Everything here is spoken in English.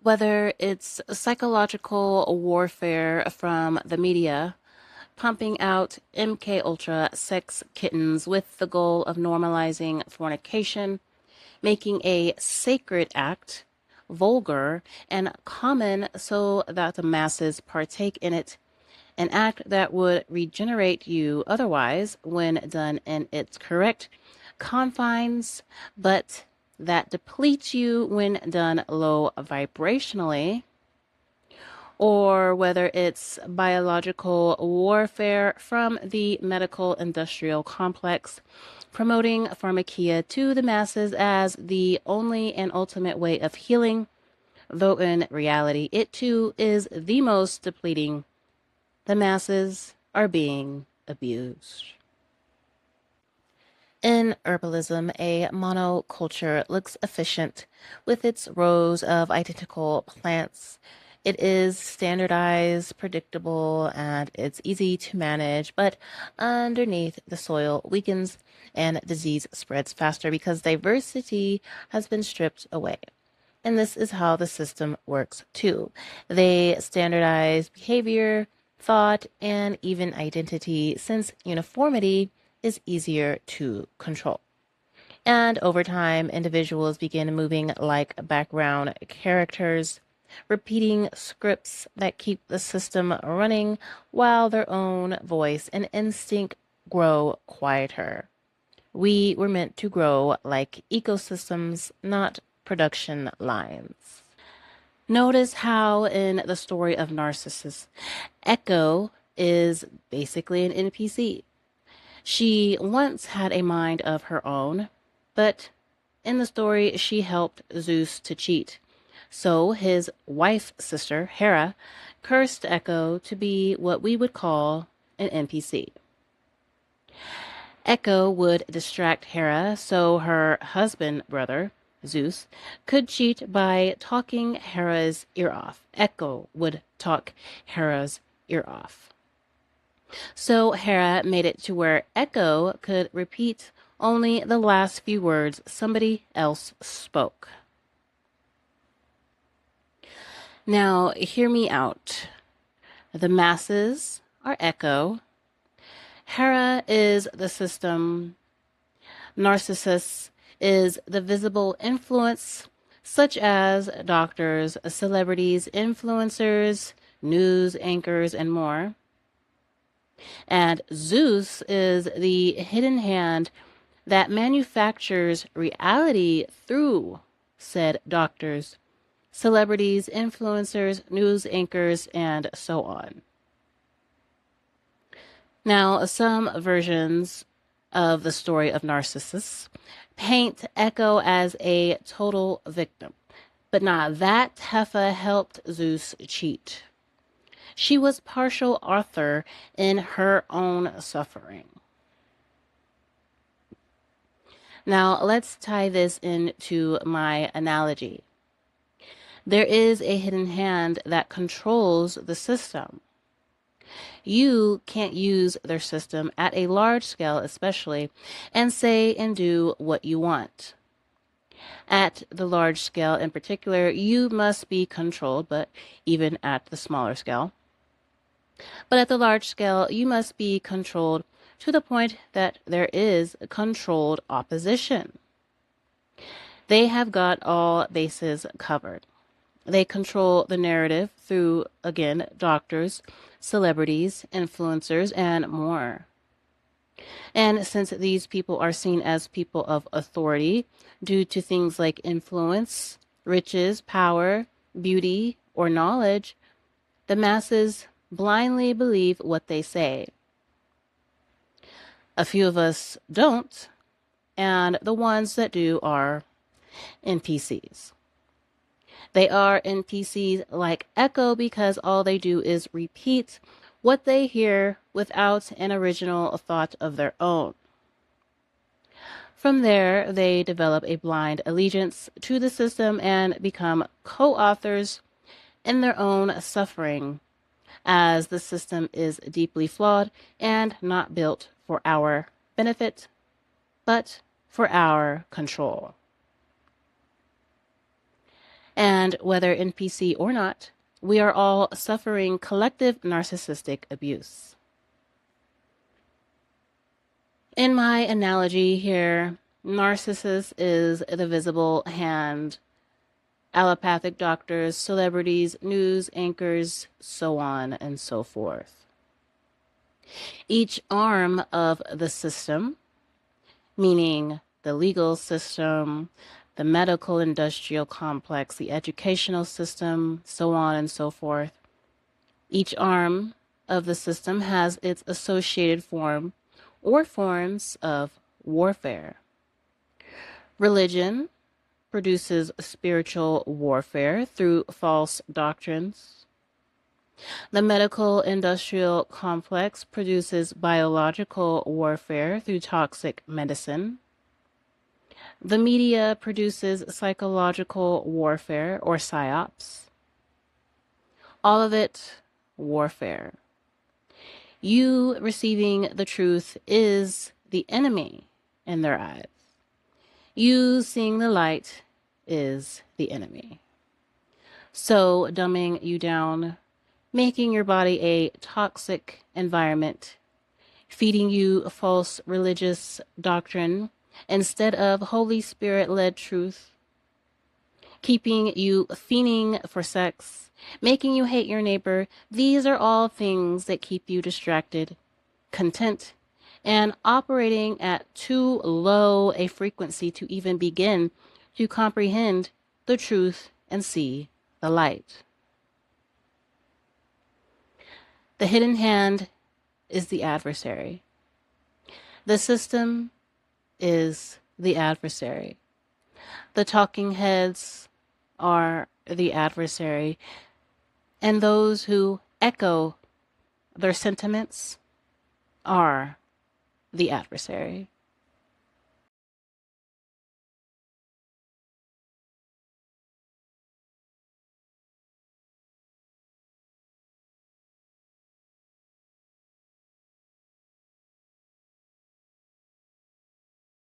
Whether it's psychological warfare from the media, pumping out MK Ultra sex kittens with the goal of normalizing fornication, making a sacred act vulgar and common so that the masses partake in it, an act that would regenerate you otherwise when done in its correct confines, but that depletes you when done low vibrationally, or whether it's biological warfare from the medical industrial complex, promoting pharmakia to the masses as the only and ultimate way of healing, though in reality it too is the most depleting. The masses are being abused. In herbalism, a monoculture looks efficient with its rows of identical plants. It is standardized, predictable, and it's easy to manage, but underneath the soil weakens and disease spreads faster because diversity has been stripped away. And this is how the system works too. They standardize behavior, thought, and even identity since uniformity is easier to control. And over time, individuals begin moving like background characters, repeating scripts that keep the system running while their own voice and instinct grow quieter. We were meant to grow like ecosystems, not production lines. Notice how in the story of Narcissus, Echo is basically an NPC. She once had a mind of her own, but in the story she helped Zeus to cheat. So his wife sister, Hera, cursed Echo to be what we would call an NPC. Echo would distract Hera so her husband brother, Zeus, could cheat by talking Hera's ear off. Echo would talk Hera's ear off. So Hera made it to where Echo could repeat only the last few words somebody else spoke. Now, hear me out. The masses are Echo. Hera is the system. Narcissus is the visible influence, such as doctors, celebrities, influencers, news anchors, and more. And Zeus is the hidden hand that manufactures reality through said doctors, celebrities, influencers, news anchors, and so on. Now, some versions of the story of Narcissus paint Echo as a total victim, but not that Heffa helped Zeus cheat. She was partial author in her own suffering. Now, let's tie this into my analogy. There is a hidden hand that controls the system. You can't use their system at a large scale, especially, and say and do what you want. At the large scale in particular, you must be controlled, but even at the smaller scale. But at the large scale, you must be controlled to the point that there is controlled opposition. They have got all bases covered. They control the narrative through, again, doctors, celebrities, influencers, and more. And since these people are seen as people of authority due to things like influence, riches, power, beauty, or knowledge, the masses blindly believe what they say. A few of us don't, and the ones that do are NPCs. They are NPCs like Echo because all they do is repeat what they hear without an original thought of their own. From there, they develop a blind allegiance to the system and become co-authors in their own suffering, as the system is deeply flawed and not built for our benefit, but for our control. And And whether NPC or not, we are all suffering collective narcissistic abuse. In my analogy here, narcissist is the visible hand, allopathic doctors, celebrities, news anchors, so on and so forth. Each arm of the system, meaning the legal system, the medical industrial complex, the educational system, so on and so forth. Each arm of the system has its associated form or forms of warfare. Religion produces spiritual warfare through false doctrines. The medical industrial complex produces biological warfare through toxic medicine. The media produces psychological warfare or psyops. All of it warfare. You receiving the truth is the enemy in their eyes. You seeing the light is the enemy. So dumbing you down, making your body a toxic environment, feeding you false religious doctrine instead of Holy Spirit-led truth, keeping you fiending for sex, making you hate your neighbor. These are all things that keep you distracted, content, and operating at too low a frequency to even begin to comprehend the truth and see the light. The hidden hand is the adversary. The system is the adversary. The talking heads are the adversary, and those who echo their sentiments are the adversary.